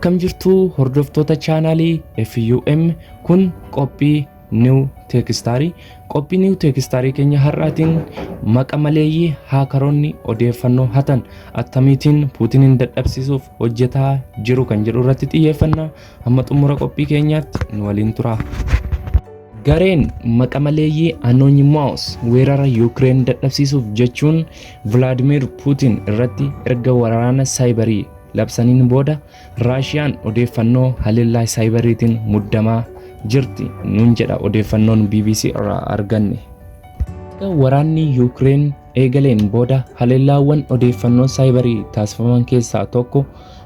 Akkam jirtu hordoftoota chaanaalii FUM kun qophii New Tekstaarii. Qophii New Tekstaarii keenya har'aatiin maqa maleeyyii haakaroonni odeeffannoo hatan attamiitiin Puutiniin dadhabsiisuuf hojjetaa jiru kan jedhu irratti xiyyeeffannaa. Hamma xumura qophii keenyaatti nu waliin tura. Gareen maqa maleeyyii Anonymous weerara Ukraine dadhabsiisuuf jechuun Vladimir Putin irratti erga waraana saayibarii labsaniin booda Raashiyaan odeeffannoo haleellaa saayibariitiin muddamaa jirti nuun jedha odeeffannoon BBC irraa arganne. Waraanni Ukraine eegaleen booda haleellaawwan odeeffannoo saayibarii taasifaman keessaa tokko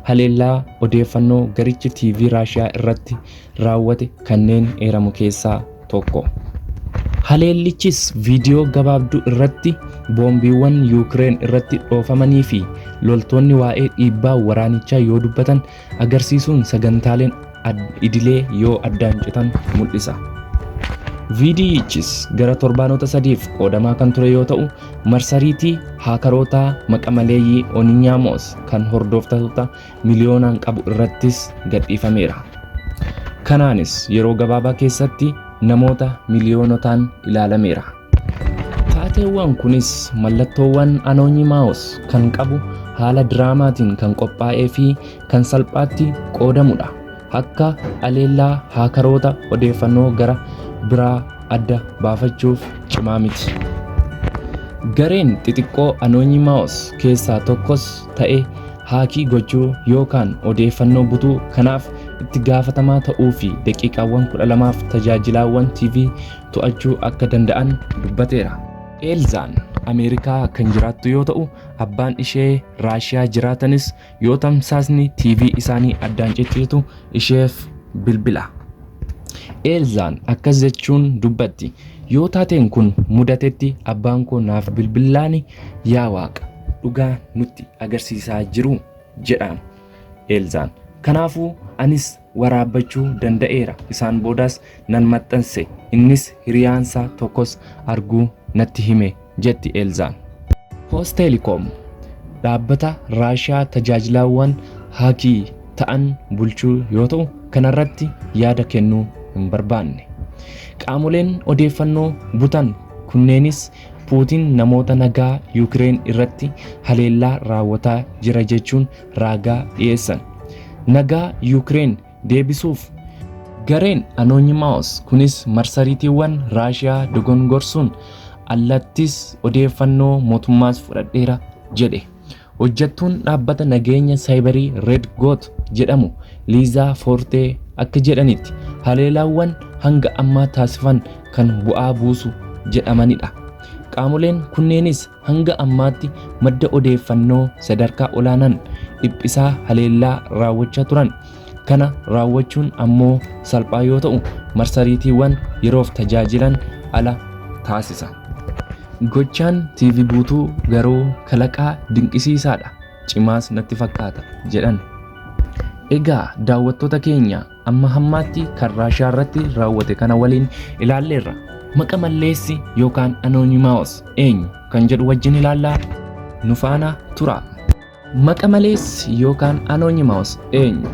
haleellaa odeeffannoo garichi TV Raashiyaa irratti raawwate kanneen eeramu keessaa tokko. Haleellichis viidiyoo gabaabduu irratti boombiiwwan Ukraine irratti dhoofamanii fi loltoonni waa'ee dhiibbaa waraanichaa yoo dubbatan agarsiisuun sagantaaleen idilee yoo addaan citan mul'isa. Viidiyichis gara torbaanota sadiif qoodamaa kan ture yoo ta'u marsariitii haakaroota maqa maleeyyii Anonymous kan hordoftoota miliyoonaan qabu irrattis gadhiifameera. Kanaanis yeroo gabaabaa keessatti namoota miliyoonotaan ilaalameera. Taateewwan kunis mallattoowwan Anonymous kan qabu haala diraamaatiin kan qophaa'ee fi kan salphaatti qoodamudha. Akka haleellaa haakaroota odeeffannoo gara biraa adda baafachuuf cimaa miti. Gareen xixiqqoo Anonymous keessaa tokkos ta'e haakii gochuu yookaan odeeffannoo butuu kanaaf itti gaafatamaa ta'uu fi daqiiqaawwan 12f tajaajilaawwan TV to'achuu akka danda'an dubbateera. Elzaan Ameerikaa kan jiraattu yoo ta'u abbaan ishee Raashiyaa jiraatanis yoo tamsaasni TV isaanii addaan ciccitu isheef bilbila. Elzaan akkas jechuun dubbatti, yoo taateen kun mudatetti abbaan koo naaf bilbilaani yaa waaqa dhugaa nutti agarsiisaa jiru jedhaan Elzaan. Kanaafuu anis waraabbachuu danda'eera, isaan boodaas nan maxxanse, innis hiriyaansaa tokkos arguu natti hime jetti Elzaan. Post Telecom dhaabbata Raashiyaa tajaajilaawwan haakii ta'an bulchuu yoo ta'u kanarratti yaada kennuu hin barbaanne. Qaamoleen odeeffannoo butan kunneenis Puutiin namoota nagaa Ukraine irratti haleellaa raawwataa jira jechuun raagaa dhiyeessan. Nagaa Ukraine deebisuuf gareen Anonymous kunis marsariitiiwwan Raashiyaa dogongorsuun allattis odeeffannoo mootummaas fudhadheera jedhe. Hojjettuun dhaabbata nageenya saayibarii Red Goat jedhamu Liizaa Fortee akka jedhanitti haleellaawwan hanga ammaa taasifan kan bu'aa buusu jedhamanidha. Qaamoleen kunneenis hanga ammaatti madda odeeffannoo sadarkaa olaanaan dhiphisaa haleellaa raawwachaa turan. Kana raawwachuun ammoo salphaa yoo ta'u marsariitiiwwan yeroof tajaajilan ala taasisa. Gochaan TV buutuu garuu kalaqaa dinqisiisaadha, cimaas natti fakkaata jedhan. Egaa daawwattoota keenya amma hammaatti kan Raashiyaa irratti raawwate kana waliin ilaalleerra. Maqa malleessi yookaan Anonymous eenyu kan jedhu wajjin ilaallaa nu faana tura. Maqa maleessi yookaan Anonymous eenyu?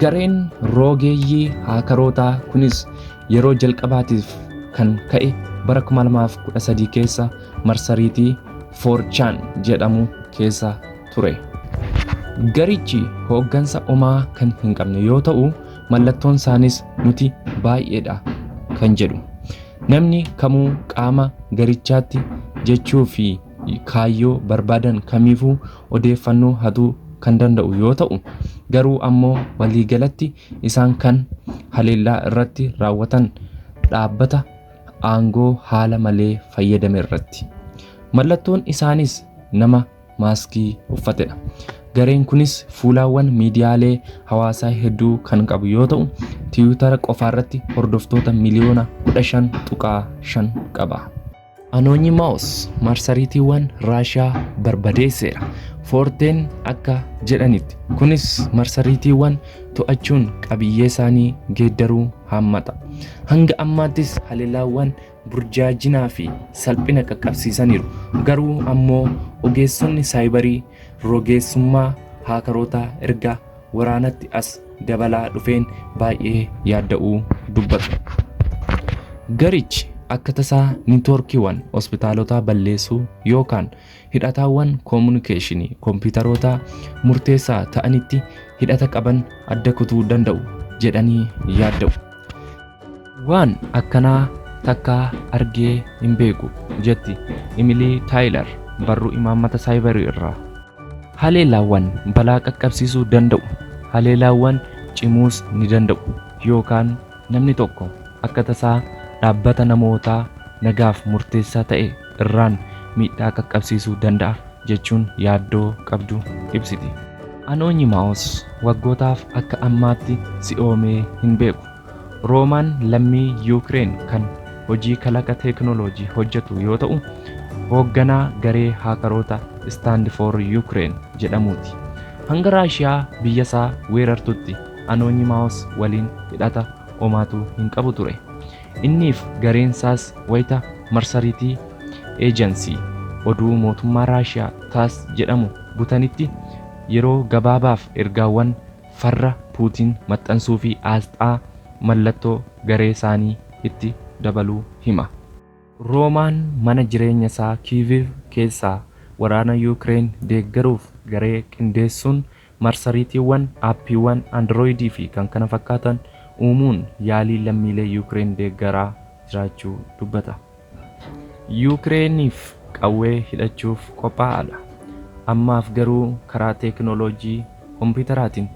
Gareen roogeeyyii haakarootaa kunis yeroo jalqabaatiif kan ka'e bara 2013 keessa marsariitii 4chan jedhamu keessa ture. Garichi hooggansa homaa kan hin qabne yoo ta'u mallattoon isaanis nuti baay'eedha kan jedhu. Namni kamuu qaama garichaatti jechuu fi kaayyoo barbaadan kamiifuu odeeffannoo hatuu kan danda'u yoo ta'u garuu ammoo waliigalatti isaan kan haleellaa irratti raawwatan dhaabbata aangoo haala malee fayyadame irratti. Mallattoon isaanis nama maaskii uffatedha. Gareen kunis fuulaawwan miidiyaalee hawaasaa hedduu kan qabu yoo ta'u Tiwiitara qofaarratti hordoftoota miliyoona 15.5 qaba. Anonymous marsariitiiwwan Raashiyaa barbadeesseera. Forteen akka jedhanitti kunis marsariitiiwwan to'achuun qabiyyee isaanii geeddaruu hammata. Hanga ammaattis haleellaawwan burjaajinaa fi salphina qaqqabsiisaniiru. Garuu ammoo ogeessonni saayibarii rogeessummaa haakaroota erga waraanatti as dabalaa dhufeen baay'ee yaadda'uu dubbatu. Garichi akka tasaa niitoorkiiwwan hospitaalotaa balleessuu yookaan hidhataawwan koominikeeshinii kompiitaroota murteessaa ta'anitti hidhata qaban adda kutuu danda'u jedhanii yaadda'u. Waan akkanaa takka argee hin beeku jetti Emily Tyler barruu imaammata saayibarii irraa. Haleellaawwan balaa qaqqabsiisuu danda'u, haleellaawwan cimuus ni danda'u yookaan namni tokko akka tasaa dhaabbata namootaa nagaaf murteessaa ta'e irraan miidhaa qaqqabsiisuu danda'a jechuun yaaddoo qabdu ibsiti. Anoonyimaawus waggootaaf akka ammaatti si'oomee hin beeku. Roomaan lammii Yuukireen kan hojii kalaqa teekinooloojii hojjetu yoo ta'u, hoogganaa garee haakaroota Stand for Ukraine jedhamuuti. Hanga Raashiyaa biyya isaa weerartutti Anoonyimaawus waliin hidhata homaatu hin qabu ture. Inniif gareen isaas wayita marsariitii eejensii oduu mootummaa Raashiyaa taas jedhamu butanitti yeroo gabaabaaf ergaawwan farra Puutiin maxxansuu fi aasxaa mallattoo garee isaanii itti dabaluu hima. Roomaan mana jireenya isaa Kiiviv keessaa waraana Yuukireen deeggaruuf garee qindeessuun marsariitiiwwan aappiiwwan Androidii fi kan kana fakkaatan uumuun yaalii lammiilee Yuukireen deeggaraa jiraachuu dubbata. Yuukireeniif qawwee hidhachuuf qophaa'aadha. Ammaaf garuu karaa teekinooloojii kompiitaraatiin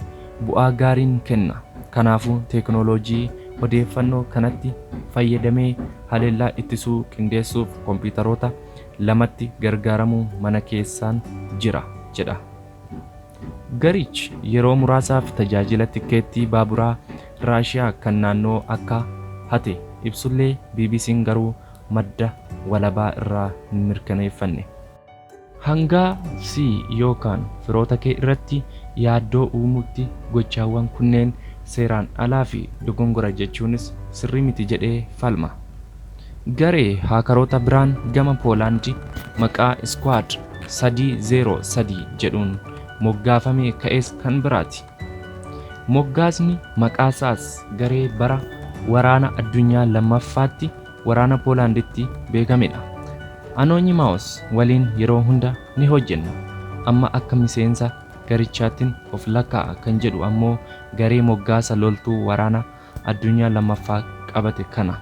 bu'aa gaariin kenna. Kanaafuu teekinooloojii odeeffannoo kanatti fayyadamee haleellaa ittisuu qindeessuuf kompiitaroota lamatti gargaaramuu mana keessaan jira jedha. Garichi yeroo muraasaaf tajaajila tikkeettii baaburaa Raashiyaa kan naannoo akka hate ibsullee BBC'n garuu madda walabaa irraa hin mirkaneeffanne. Hangaa si yookaan firoota kee irratti yaaddoo uumutti gochaawwan kunneen seeraan alaa fi dogongora jechuunis sirrii miti jedhee falma. Garee haakaroota biraan gama Poolaandii maqaa Squad 303 jedhuun moggaafamee ka'es kan biraati. Moggaasni maqaasaas garee bara waraana addunyaa lammaffaatti waraana Poolaanditti beekamedha. Anoonyimaawus waliin yeroo hunda ni hojjenna. Amma akka miseensa garichaattiin of lakkaa'a kan jedhu ammoo garee moggaasa loltuu waraana addunyaa lammaffaa qabate kana.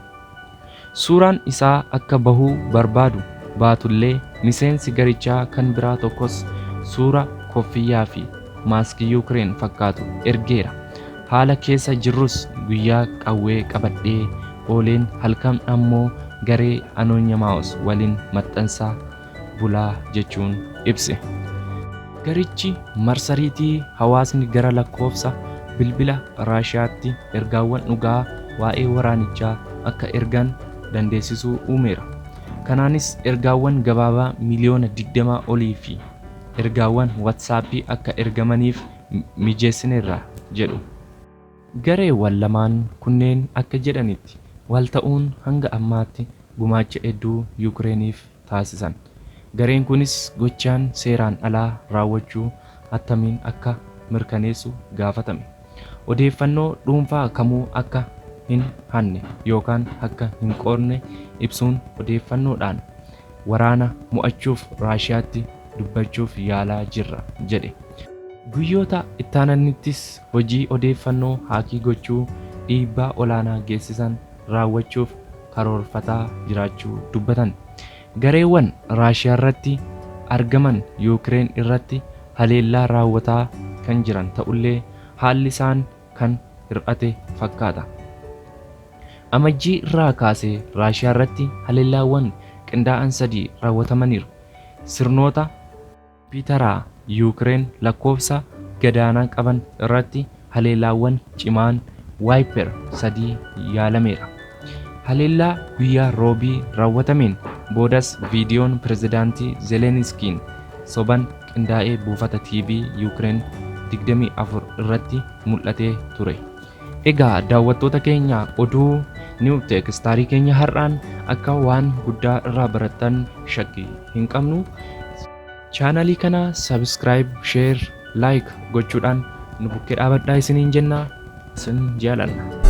Suuraan isaa akka bahuu barbaadu baatullee miseensi garichaa kan biraa tokkos suura koffiyyaa fi maaskii Yuukireen fakkaatu ergeera. Haala keessa jirrus guyyaa qawwee qabadhee ooleen halkan ammoo garee Anoonyimaawus waliin maxxansaa bulaa jechuun ibse. Garichi marsariitii hawaasni gara lakkoofsa bilbila Raashiyaatti ergaawwan dhugaa waa'ee waraanichaa akka ergan dandeessisuu uumeera. Kanaanis ergaawwan gabaabaa miliyoona 20 olii fi ergaawwan WhatsAppii akka ergamaniif mijeessineerra jedhu. Gareewwan lamaan kunneen akka jedhanitti wal ta'uun hanga ammaatti gumaacha hedduu Yuukireeniif taasisan. Gareen kunis gochaan seeraan alaa raawwachuu attamiin akka mirkaneessu gaafatame. Odeeffannoo dhuunfaa kamuu akka hin hanne yookaan akka hin qoodne ibsuun odeeffannoodhaan waraana mo'achuuf Raashiyaatti dubbachuuf yaalaa jirra jedhe. Guyyoota ittaananittis hojii odeeffannoo haakii gochuu dhiibbaa olaanaa geessisan raawwachuuf karoorfataa jiraachuu dubbatan. Gareewwan Raashiyaa irratti argaman Yuukireen irratti haleellaa raawwataa kan jiran ta'ullee haalli isaan kan hir'ate fakkaata. Amajjii irraa kaasee Raashiyaa irratti haleellaawwan qindaa'an 3 raawwatamaniiru. Sirnoota kompiitaraa Yuukireen lakkoofsa gadaanaa qaban irratti haleellaawwan cimaan Waayiper 3 yaalameera. Haleellaa guyyaa roobii raawwatameen boodas viidiyoon pirezidaantii Zelenskiin soban qindaa'ee buufata TV Yuukireen 24 irratti mul'atee ture. Egaa daawwattoota keenya oduu New Tekstaarii keenya har'aan akka waan guddaa irraa barattan shakkii hin qabnu. Chaanalii kana subscribe, share, like gochuudhaan nu bukkee dhaabadhaa isiniin jenna. Isin jaalanna.